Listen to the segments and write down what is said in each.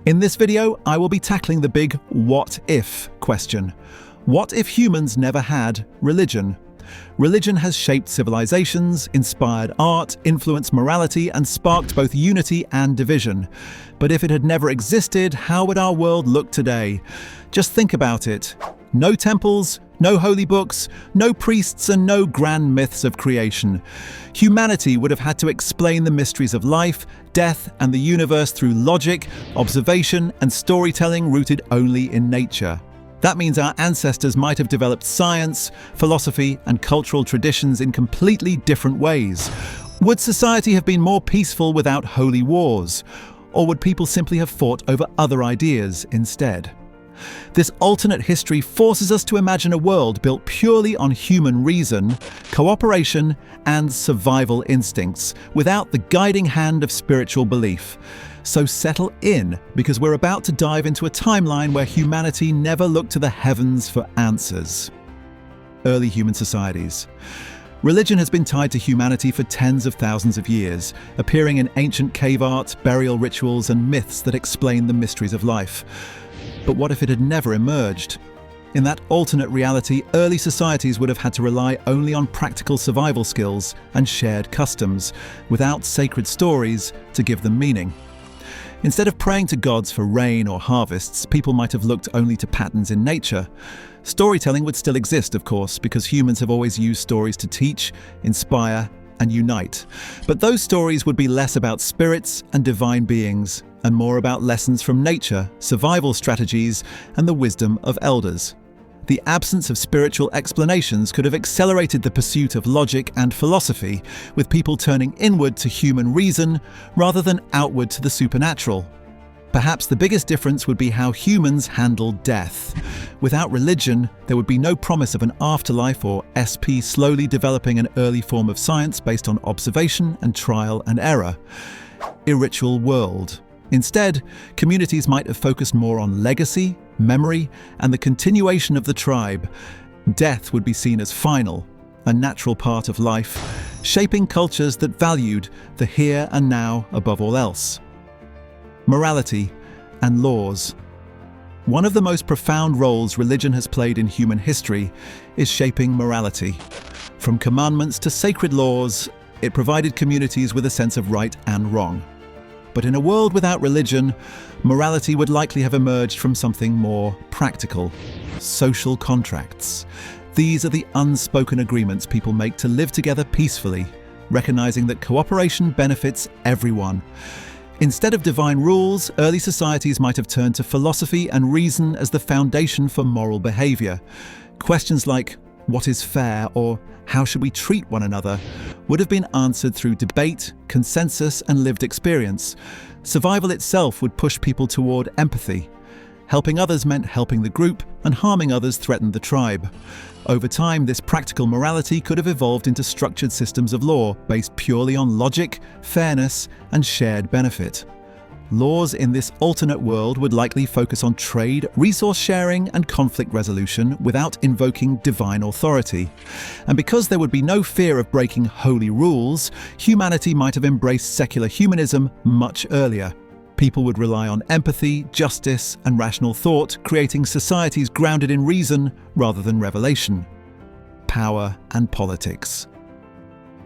In this video, I will be tackling the big what if question. What if humans never had religion? Religion has shaped civilizations, inspired art, influenced morality, and sparked both unity and division. But if it had never existed, how would our world look today? Just think about it. No temples, no holy books, no priests, and no grand myths of creation. Humanity would have had to explain the mysteries of life, death, and the universe through logic, observation, and storytelling rooted only in nature. That means our ancestors might have developed science, philosophy, and cultural traditions in completely different ways. Would society have been more peaceful without holy wars? Or would people simply have fought over other ideas instead? This alternate history forces us to imagine a world built purely on human reason, cooperation, and survival instincts, without the guiding hand of spiritual belief. So settle in, because we're about to dive into a timeline where humanity never looked to the heavens for answers. Early human societies. Religion has been tied to humanity for tens of thousands of years, appearing in ancient cave art, burial rituals, and myths that explain the mysteries of life. But what if it had never emerged? In that alternate reality, early societies would have had to rely only on practical survival skills and shared customs, without sacred stories to give them meaning. Instead of praying to gods for rain or harvests, people might have looked only to patterns in nature. Storytelling would still exist, of course, because humans have always used stories to teach, inspire, and unite. But those stories would be less about spirits and divine beings, and more about lessons from nature, survival strategies, and the wisdom of elders. The absence of spiritual explanations could have accelerated the pursuit of logic and philosophy, with people turning inward to human reason rather than outward to the supernatural. Perhaps the biggest difference would be how humans handle death. Without religion, there would be no promise of an afterlife or SP slowly developing an early form of science based on observation and trial and error. Irritual world. Instead, communities might have focused more on legacy, memory, and the continuation of the tribe. Death would be seen as final, a natural part of life, shaping cultures that valued the here and now above all else. Morality and laws. One of the most profound roles religion has played in human history is shaping morality. From commandments to sacred laws, it provided communities with a sense of right and wrong. But in a world without religion, morality would likely have emerged from something more practical: social contracts. These are the unspoken agreements people make to live together peacefully, recognizing that cooperation benefits everyone. Instead of divine rules, early societies might have turned to philosophy and reason as the foundation for moral behavior. Questions like, what is fair, or how should we treat one another, would have been answered through debate, consensus, and lived experience. Survival itself would push people toward empathy. Helping others meant helping the group, and harming others threatened the tribe. Over time, this practical morality could have evolved into structured systems of law based purely on logic, fairness, and shared benefit. Laws in this alternate world would likely focus on trade, resource sharing, and conflict resolution without invoking divine authority. And because there would be no fear of breaking holy rules, humanity might have embraced secular humanism much earlier. People would rely on empathy, justice, and rational thought, creating societies grounded in reason rather than revelation. Power and politics.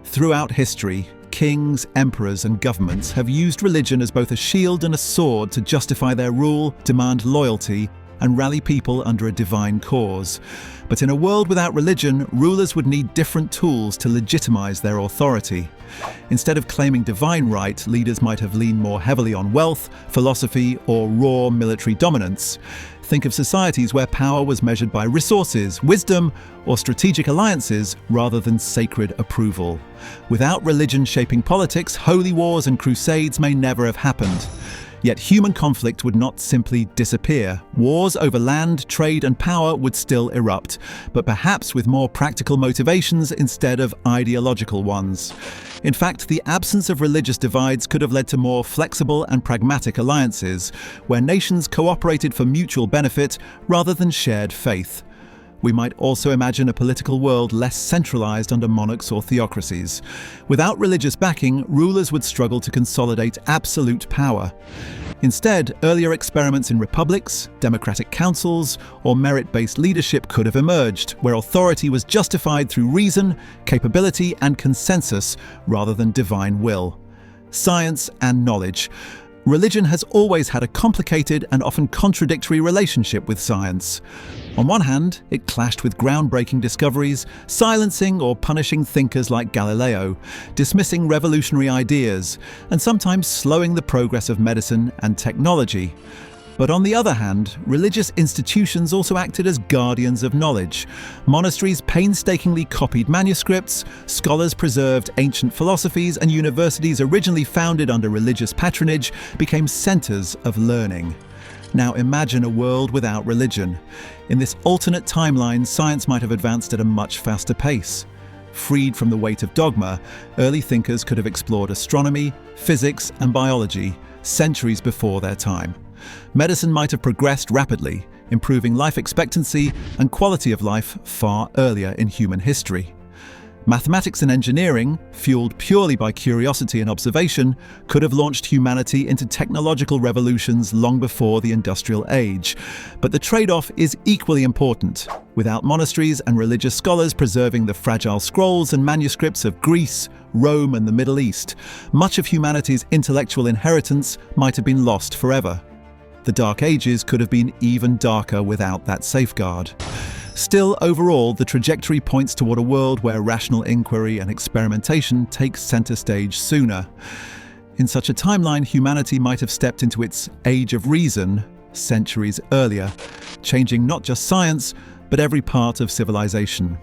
Throughout history, kings, emperors, and governments have used religion as both a shield and a sword to justify their rule, demand loyalty, and rally people under a divine cause. But in a world without religion, rulers would need different tools to legitimize their authority. Instead of claiming divine right, leaders might have leaned more heavily on wealth, philosophy, or raw military dominance. Think of societies where power was measured by resources, wisdom, or strategic alliances rather than sacred approval. Without religion shaping politics, holy wars and crusades may never have happened. Yet human conflict would not simply disappear. Wars over land, trade, and power would still erupt, but perhaps with more practical motivations instead of ideological ones. In fact, the absence of religious divides could have led to more flexible and pragmatic alliances, where nations cooperated for mutual benefit rather than shared faith. We might also imagine a political world less centralized under monarchs or theocracies. Without religious backing, rulers would struggle to consolidate absolute power. Instead, earlier experiments in republics, democratic councils, or merit-based leadership could have emerged, where authority was justified through reason, capability, and consensus rather than divine will. Science and knowledge. Religion has always had a complicated and often contradictory relationship with science. On one hand, it clashed with groundbreaking discoveries, silencing or punishing thinkers like Galileo, dismissing revolutionary ideas, and sometimes slowing the progress of medicine and technology. But on the other hand, religious institutions also acted as guardians of knowledge. Monasteries painstakingly copied manuscripts, scholars preserved ancient philosophies, and universities originally founded under religious patronage became centers of learning. Now imagine a world without religion. In this alternate timeline, science might have advanced at a much faster pace. Freed from the weight of dogma, early thinkers could have explored astronomy, physics, and biology centuries before their time. Medicine might have progressed rapidly, improving life expectancy and quality of life far earlier in human history. Mathematics and engineering, fueled purely by curiosity and observation, could have launched humanity into technological revolutions long before the Industrial Age. But the trade-off is equally important. Without monasteries and religious scholars preserving the fragile scrolls and manuscripts of Greece, Rome, and the Middle East, much of humanity's intellectual inheritance might have been lost forever. The Dark Ages could have been even darker without that safeguard. Still, overall, the trajectory points toward a world where rational inquiry and experimentation take center stage sooner. In such a timeline, humanity might have stepped into its age of reason centuries earlier, changing not just science, but every part of civilization.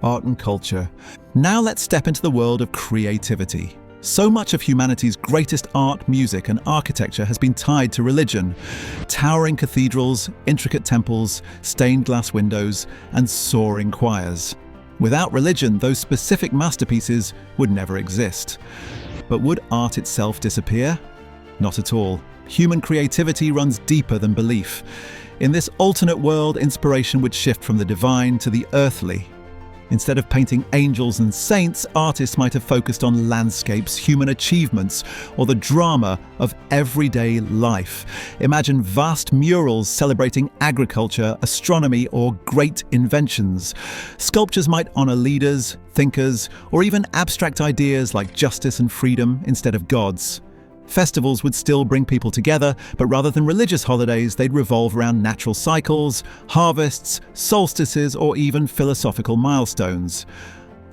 Art and culture. Now let's step into the world of creativity. So much of humanity's greatest art, music, and architecture has been tied to religion. Towering cathedrals, intricate temples, stained glass windows, and soaring choirs. Without religion, those specific masterpieces would never exist. But would art itself disappear? Not at all. Human creativity runs deeper than belief. In this alternate world, inspiration would shift from the divine to the earthly. Instead of painting angels and saints, artists might have focused on landscapes, human achievements, or the drama of everyday life. Imagine vast murals celebrating agriculture, astronomy, or great inventions. Sculptures might honor leaders, thinkers, or even abstract ideas like justice and freedom instead of gods. Festivals would still bring people together, but rather than religious holidays, they'd revolve around natural cycles, harvests, solstices, or even philosophical milestones.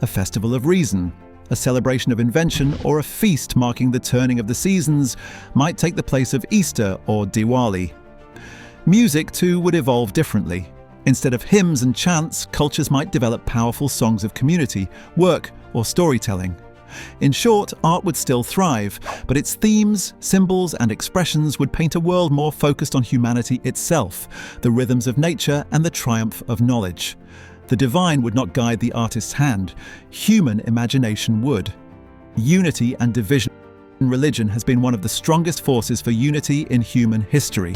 A festival of reason, a celebration of invention, or a feast marking the turning of the seasons might take the place of Easter or Diwali. Music, too, would evolve differently. Instead of hymns and chants, cultures might develop powerful songs of community, work, or storytelling. In short, art would still thrive, but its themes, symbols, and expressions would paint a world more focused on humanity itself, the rhythms of nature, and the triumph of knowledge. The divine would not guide the artist's hand, human imagination would. Unity and division in religion has been one of the strongest forces for unity in human history.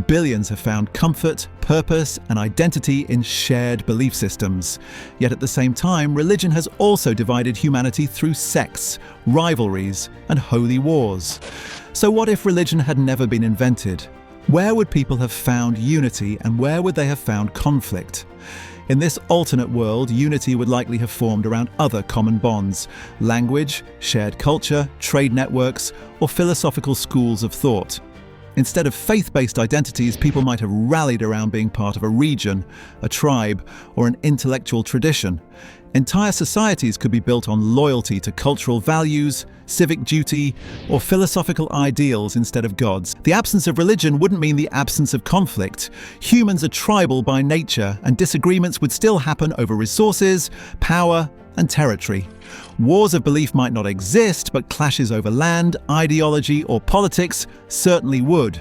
Billions have found comfort, purpose, and identity in shared belief systems. Yet at the same time, religion has also divided humanity through sects, rivalries, and holy wars. So what if religion had never been invented? Where would people have found unity, and where would they have found conflict? In this alternate world, unity would likely have formed around other common bonds: language, shared culture, trade networks, or philosophical schools of thought. Instead of faith-based identities, people might have rallied around being part of a region, a tribe, or an intellectual tradition. Entire societies could be built on loyalty to cultural values, civic duty, or philosophical ideals instead of gods. The absence of religion wouldn't mean the absence of conflict. Humans are tribal by nature, and disagreements would still happen over resources, power, and territory. Wars of belief might not exist, but clashes over land, ideology, or politics certainly would.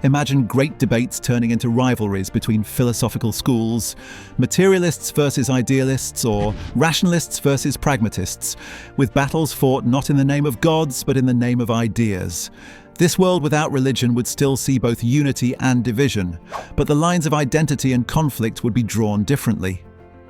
Imagine great debates turning into rivalries between philosophical schools, materialists versus idealists, or rationalists versus pragmatists, with battles fought not in the name of gods, but in the name of ideas. This world without religion would still see both unity and division, but the lines of identity and conflict would be drawn differently.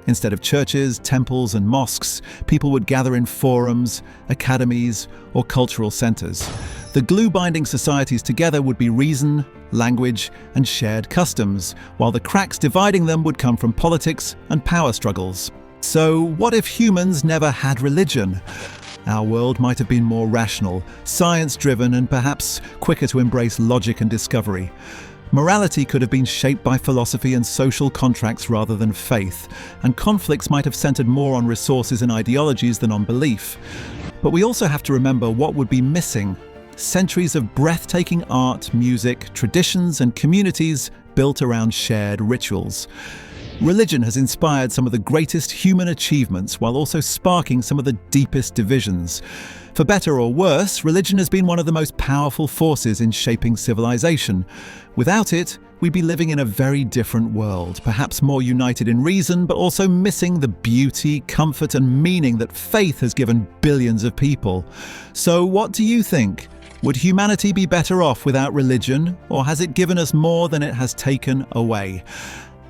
Instead of churches, temples, and mosques, people would gather in forums, academies, or cultural centers. The glue binding societies together would be reason, language, and shared customs, while the cracks dividing them would come from politics and power struggles. So, what if humans never had religion? Our world might have been more rational, science-driven, and perhaps quicker to embrace logic and discovery. Morality could have been shaped by philosophy and social contracts rather than faith, and conflicts might have centered more on resources and ideologies than on belief. But we also have to remember what would be missing: centuries of breathtaking art, music, traditions, and communities built around shared rituals. Religion has inspired some of the greatest human achievements while also sparking some of the deepest divisions. For better or worse, religion has been one of the most powerful forces in shaping civilization. Without it, we'd be living in a very different world, perhaps more united in reason, but also missing the beauty, comfort, and meaning that faith has given billions of people. So what do you think? Would humanity be better off without religion, or has it given us more than it has taken away?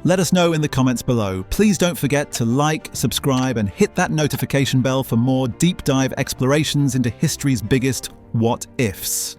Let us know in the comments below. Please don't forget to like, subscribe, and hit that notification bell for more deep dive explorations into history's biggest what-ifs.